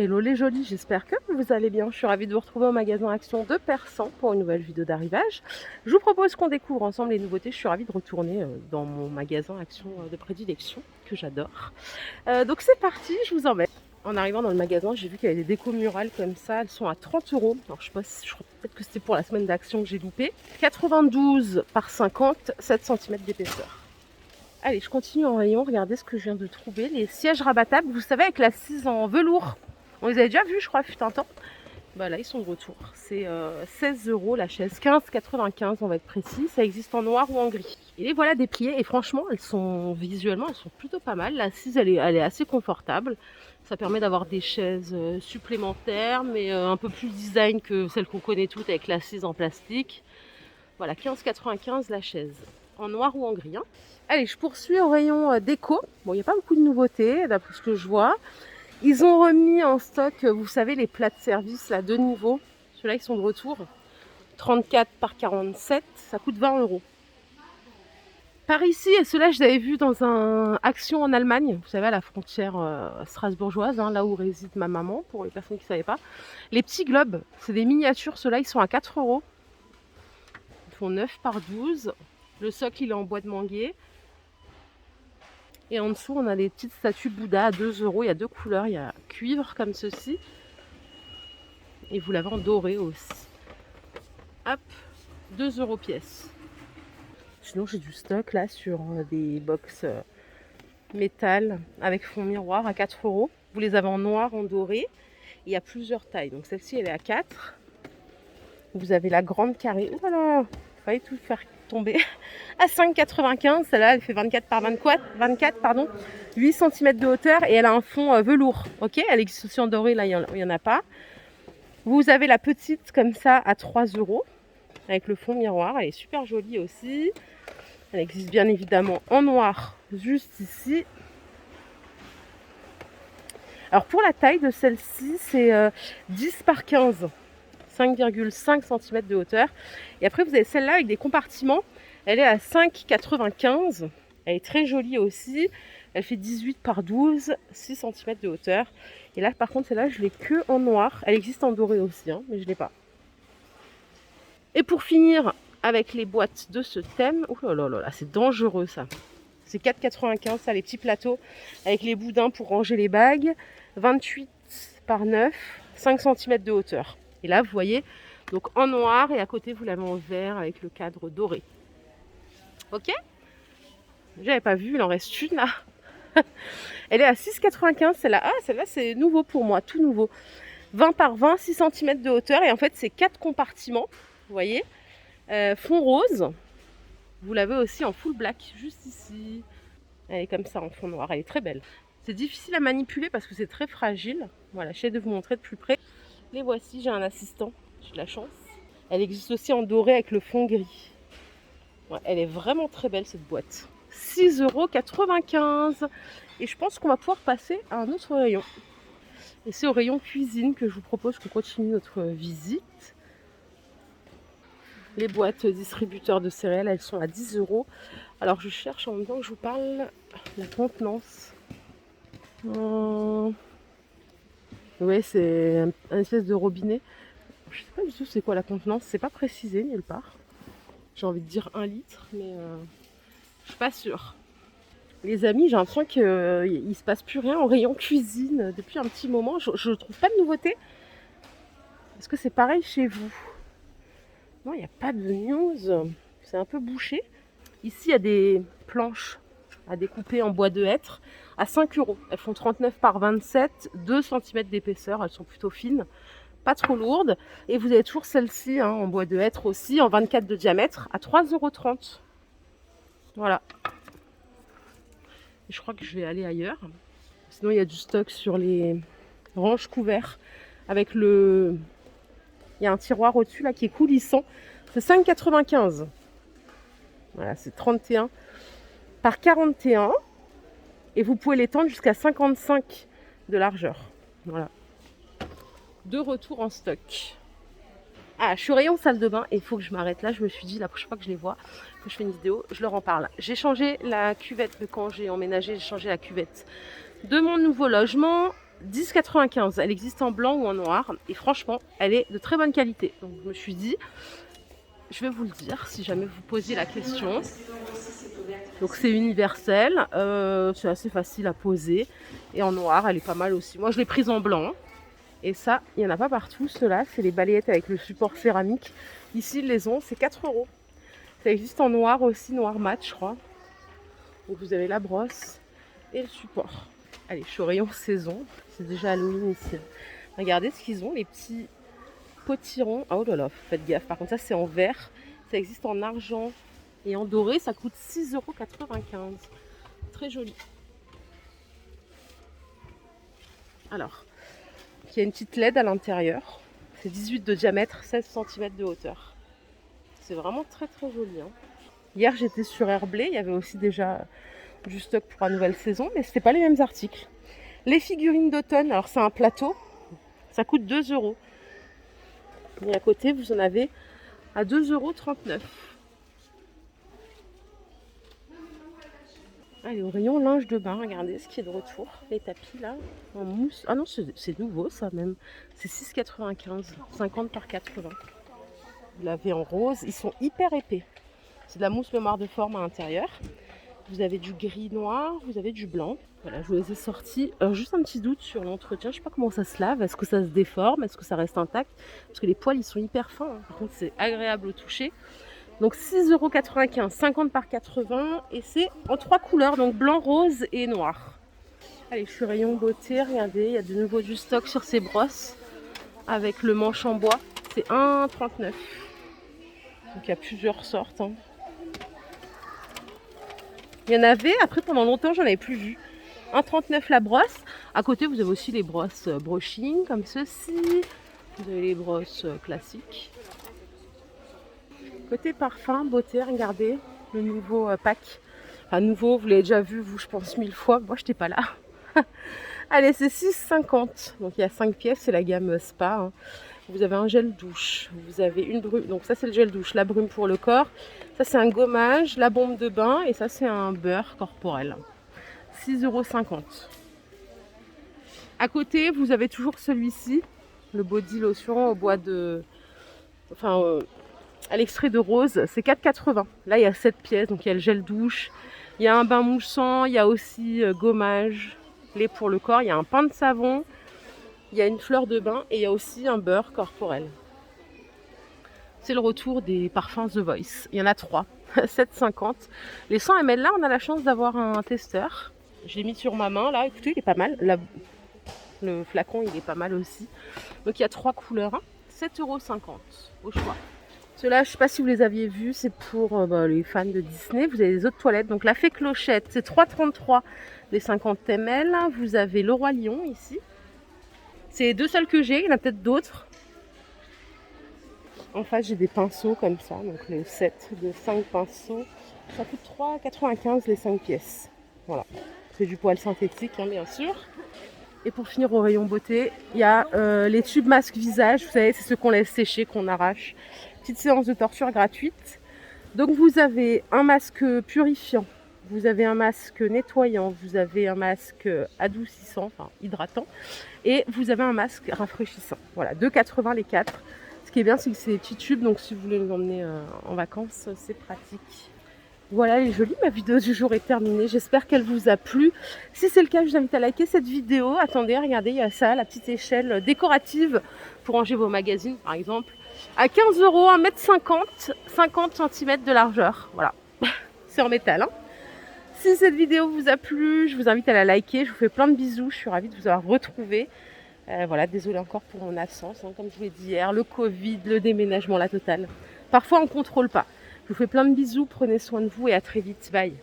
Hello les jolis, j'espère que vous allez bien. Je suis ravie de vous retrouver au magasin Action de Persan pour une nouvelle vidéo d'arrivage. Je vous propose qu'on découvre ensemble les nouveautés. Je suis ravie de retourner dans mon magasin Action de prédilection que j'adore. Donc c'est parti, je vous emmène. En arrivant dans le magasin, j'ai vu qu'il y avait des décos murales comme ça. Elles sont à 30 €. Alors je sais pas si je crois peut-être que c'était pour la semaine d'action que j'ai loupé. 92 par 50, 7 cm d'épaisseur. Allez, je continue en rayon. Regardez ce que je viens de trouver. Les sièges rabattables, vous savez, avec l'assise en velours. On les avait déjà vus, je crois, fut un temps. Bah là, ils sont de retour. C'est 16 € la chaise, 15,95 on va être précis. Ça existe en noir ou en gris. Et les voilà dépliées. Et franchement, elles sont visuellement, elles sont plutôt pas mal. L'assise, elle est assez confortable. Ça permet d'avoir des chaises supplémentaires, mais un peu plus design que celles qu'on connaît toutes avec l'assise en plastique. Voilà, 15,95 la chaise. En noir ou en gris. Hein. Allez, je poursuis au rayon déco. Bon, il n'y a pas beaucoup de nouveautés, d'après ce que je vois. Ils ont remis en stock, vous savez, les plats de service, là, 2 niveaux. Ceux-là, ils sont de retour. 34 par 47, ça coûte 20 €. Par ici, et ceux-là, je les avais vus dans un Action en Allemagne. Vous savez, à la frontière strasbourgeoise, hein, là où réside ma maman, pour les personnes qui ne savaient pas. Les petits globes, c'est des miniatures. Ceux-là, ils sont à 4 €. Ils font 9 par 12. Le socle, il est en bois de manguier. Et en dessous, on a des petites statues Bouddha à 2 €. Il y a deux couleurs. Il y a cuivre comme ceci. Et vous l'avez en doré aussi. Hop, 2 € pièce. Sinon, j'ai du stock là sur des box métal avec fond miroir à 4 €. Vous les avez en noir, en doré. Il y a plusieurs tailles. Donc celle-ci, elle est à 4. Vous avez la grande carrée. Oh là là, il fallait tout faire tomber. À 5,95. Celle-là, elle fait 24 par 24, pardon. 8 cm de hauteur et elle a un fond velours. Ok, elle existe aussi en doré, là, il n'y en a pas. Vous avez la petite comme ça à 3 € avec le fond miroir. Elle est super jolie aussi. Elle existe bien évidemment en noir, juste ici. Alors pour la taille de celle-ci, c'est 10 par 15. 5,5 cm de hauteur. Et après, vous avez celle-là avec des compartiments. Elle est à 5,95. Elle est très jolie aussi. Elle fait 18 par 12, 6 cm de hauteur. Et là, par contre, celle-là, je l'ai que en noir. Elle existe en doré aussi, hein, mais je ne l'ai pas. Et pour finir avec les boîtes de ce thème, oh là là là, c'est dangereux ça. C'est 4,95, ça, les petits plateaux avec les boudins pour ranger les bagues. 28 par 9, 5 cm de hauteur. Et là, vous voyez, donc en noir et à côté, vous l'avez en vert avec le cadre doré. Ok? J'avais pas vu, il en reste une là. Elle est à 6,95 celle-là. Ah, celle-là, c'est nouveau pour moi, tout nouveau. 20 par 20, 6 cm de hauteur. Et en fait, c'est 4 compartiments, vous voyez. Fond rose. Vous l'avez aussi en full black, juste ici. Elle est comme ça en fond noir, elle est très belle. C'est difficile à manipuler parce que c'est très fragile. Voilà, j'essaie de vous montrer de plus près. Les voici, j'ai un assistant, j'ai de la chance. Elle existe aussi en doré avec le fond gris. Ouais, elle est vraiment très belle cette boîte. 6,95 €. Et je pense qu'on va pouvoir passer à un autre rayon. Et c'est au rayon cuisine que je vous propose qu'on continue notre visite. Les boîtes distributeurs de céréales, elles sont à 10 €. Alors je cherche en même temps que je vous parle la contenance. Ouais, c'est un espèce de robinet. Je sais pas du tout c'est quoi la contenance, c'est pas précisé nulle part. J'ai envie de dire 1 litre, mais je suis pas sûre. Les amis, j'ai l'impression qu'il ne se passe plus rien au rayon cuisine depuis un petit moment. Je ne trouve pas de nouveauté. Est-ce que c'est pareil chez vous? Non, il n'y a pas de news. C'est un peu bouché. Ici, il y a des planches à découper en bois de hêtre à 5 €. Elles font 39 par 27, 2 cm d'épaisseur. Elles sont plutôt fines, pas trop lourdes. Et vous avez toujours celle-ci en bois de hêtre aussi, en 24 de diamètre, à 3,30 €. Voilà. Et je crois que je vais aller ailleurs. Sinon, il y a du stock sur les ranges couverts avec le... Il y a un tiroir au-dessus là qui est coulissant. C'est 5,95 €. Voilà, c'est 31 par 41. Et vous pouvez l'étendre jusqu'à 55 de largeur. Voilà. De retour en stock. Ah, je suis rayon salle de bain et il faut que je m'arrête là. Je me suis dit la prochaine fois que je les vois, que je fais une vidéo, je leur en parle. J'ai changé la cuvette quand j'ai emménagé, j'ai changé la cuvette de mon nouveau logement. 10,95. Elle existe en blanc ou en noir. Et franchement, elle est de très bonne qualité. Donc je me suis dit, je vais vous le dire si jamais vous posiez la question. Donc c'est universel, c'est assez facile à poser. Et en noir, elle est pas mal aussi. Moi je l'ai prise en blanc. Et ça, il n'y en a pas partout. Ceux-là, c'est les balayettes avec le support céramique. Ici, ils les ont, c'est 4 €. Ça existe en noir aussi, noir mat, je crois. Donc vous avez la brosse et le support. Allez, je suis au rayon saison. C'est déjà Halloween ici. Regardez ce qu'ils ont, les petits potirons. Oh là là, faites gaffe. Par contre, ça, c'est en vert. Ça existe en argent et en doré. Ça coûte 6,95 €. Très joli. Alors, il y a une petite LED à l'intérieur. C'est 18 de diamètre, 16 cm de hauteur. C'est vraiment très très joli. Hein. Hier j'étais sur Airblay, il y avait aussi déjà du stock pour la nouvelle saison, mais ce n'était pas les mêmes articles. Les figurines d'automne, alors c'est un plateau, ça coûte 2 €. Et à côté vous en avez à 2,39 €. Allez, au rayon linge de bain, regardez ce qui est de retour. Les tapis là, en mousse. Ah non, c'est nouveau ça même. C'est 6,95, 50 par 80. Vous l'avez en rose, ils sont hyper épais. C'est de la mousse mémoire de forme à l'intérieur. Vous avez du gris noir, vous avez du blanc. Voilà, je vous les ai sortis. Alors juste un petit doute sur l'entretien, je sais pas comment ça se lave. Est-ce que ça se déforme? Est-ce que ça reste intact? Parce que les poils ils sont hyper fins. Hein. Par contre c'est agréable au toucher. Donc 6,95 €, 50 par 80 et c'est en 3 couleurs, donc blanc, rose et noir. Allez, je suis rayon beauté, regardez, il y a de nouveau du stock sur ces brosses avec le manche en bois, c'est 1,39 €. Donc il y a plusieurs sortes. Hein. Il y en avait, après pendant longtemps j'en avais plus vu. 1,39 € la brosse. À côté vous avez aussi les brosses brushing comme ceci. Vous avez les brosses classiques. Côté parfum, beauté, regardez le nouveau pack. Enfin nouveau, vous l'avez déjà vu, vous je pense 1000 fois. Moi je n'étais pas là. Allez, c'est 6,50 €. Donc il y a 5 pièces, c'est la gamme spa. Hein. Vous avez un gel douche, vous avez une brume. Donc ça c'est le gel douche, la brume pour le corps. Ça c'est un gommage, la bombe de bain et ça c'est un beurre corporel. 6,50 €. À côté, vous avez toujours celui-ci, le body lotion au bois de... Enfin... à l'extrait de rose, c'est 4,80 €. Là, il y a 7 pièces, donc il y a le gel douche, il y a un bain moussant, il y a aussi gommage, lait pour le corps, il y a un pain de savon, il y a une fleur de bain et il y a aussi un beurre corporel. C'est le retour des parfums The Voice. Il y en a 3, 7,50 €. Les 100 ml là, on a la chance d'avoir un testeur. Je l'ai mis sur ma main là, écoutez, il est pas mal. Le flacon, il est pas mal aussi. Donc il y a 3 couleurs, hein. 7,50 € au choix. Ceux-là, je ne sais pas si vous les aviez vus, c'est pour les fans de Disney. Vous avez les eaux de toilette. Donc la fée clochette, c'est 3,33 € les 50 ml. Vous avez le roi lion ici. C'est les deux seuls que j'ai, il y en a peut-être d'autres. En face, j'ai des pinceaux comme ça. Donc le set de 5 pinceaux. Ça coûte 3,95 € les 5 pièces. Voilà. C'est du poil synthétique, hein, bien sûr. Et pour finir au rayon beauté, il y a les tubes masques visage. Vous savez, c'est ceux qu'on laisse sécher, qu'on arrache. Petite séance de torture gratuite. Donc vous avez un masque purifiant, vous avez un masque nettoyant, vous avez un masque adoucissant, enfin hydratant, et vous avez un masque rafraîchissant. Voilà, 2,80 € les 4. Ce qui est bien, c'est que c'est des petits tubes, donc si vous voulez les emmener en vacances, c'est pratique. Voilà les jolis, ma vidéo du jour est terminée. J'espère qu'elle vous a plu. Si c'est le cas, je vous invite à liker cette vidéo. Attendez, regardez, il y a ça, la petite échelle décorative pour ranger vos magazines, par exemple. À 15 €, 1,50 m, 50 cm de largeur. Voilà, c'est en métal. Hein. Si cette vidéo vous a plu, je vous invite à la liker. Je vous fais plein de bisous. Je suis ravie de vous avoir retrouvé. Voilà, désolée encore pour mon absence. Hein, comme je vous l'ai dit hier, le Covid, le déménagement, la totale. Parfois, on ne contrôle pas. Je vous fais plein de bisous. Prenez soin de vous et à très vite. Bye.